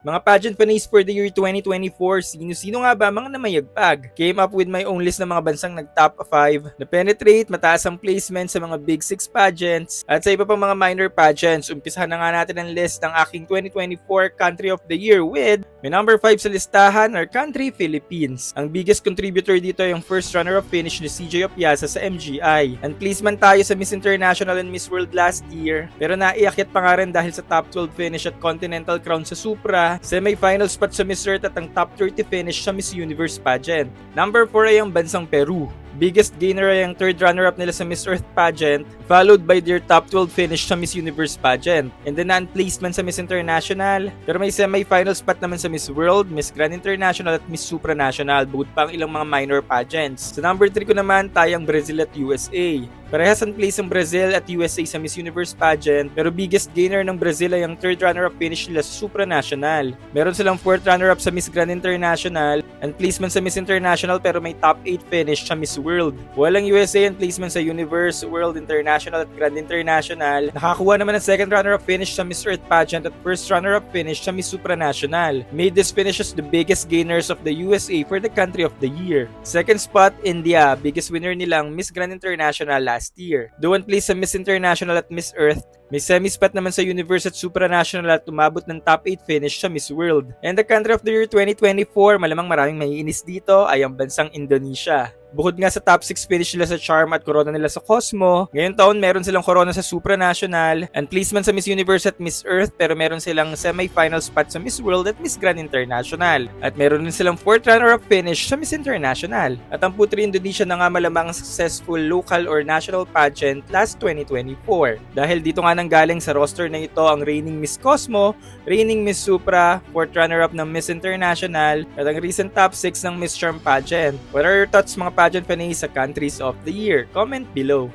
Mga pageant panis for the year 2024, sino-sino nga ba mga namayagpag? Came up with my own list ng mga bansang nag-top 5, na penetrate, mataas ang placement sa mga Big 6 pageants, at sa iba pang mga minor pageants. Umpisahan na nga natin ang list ng aking 2024 Country of the Year with may number 5 sa listahan, our country, Philippines. Ang biggest contributor dito ay yung first runner-up finish ni CJ Opiasa sa MGI. And placement tayo sa Miss International and Miss World last year, pero naiakyat pa nga rin dahil sa top 12 finish at Continental Crown sa Supra, semi-final spot sa Miss Earth at ang top 30 finish sa Miss Universe pageant. Number 4 ay ang bansang Peru. Biggest gainer ay ang third runner-up nila sa Miss Earth pageant, followed by their top 12 finish sa Miss Universe pageant. And then non-placement sa Miss International, pero may semi-final spot naman sa Miss World, Miss Grand International at Miss Supranational, bukod pa ang ilang mga minor pageants. Sa number 3 ko naman, tayong Brazil at USA. Parehas ang place ng Brazil at USA sa Miss Universe pageant, pero biggest gainer ng Brazil ay ang third runner-up finish nila sa Supranational. Meron silang fourth runner-up sa Miss Grand International and placement sa Miss International, pero may top 8 finish sa Miss World. Walang USA and placement sa Universe, World International at Grand International. Nakakuha naman ng second runner-up finish sa Miss Earth pageant at first runner-up finish sa Miss Supranational. Made this finishes the biggest gainers of the USA for the country of the year. Second spot, India. Biggest winner nilang Miss Grand International last year. Doon place sa Miss International at Miss Earth. May semi-spot naman sa Universe at Supranational at umabot ng top 8 finish sa Miss World. And the country of the year 2024, malamang maraming maiinis dito, ay ang bansang Indonesia. Bukod nga sa top 6 finish nila sa Charm at corona nila sa Cosmo, ngayon taon meron silang corona sa Supranational and placement sa Miss Universe at Miss Earth, pero meron silang semi-final spot sa Miss World at Miss Grand International. At meron din silang 4th runner-up finish sa Miss International. At ang Putri Indonesia na nga malamang successful local or national pageant last 2024. Dahil dito nga nanggaling sa roster na ito ang reigning Miss Cosmo, reigning Miss Supra, 4th runner-up ng Miss International, at ang recent top 6 ng Miss Charm pageant. What are your thoughts mga pageant fans sa countries of the year? Comment below.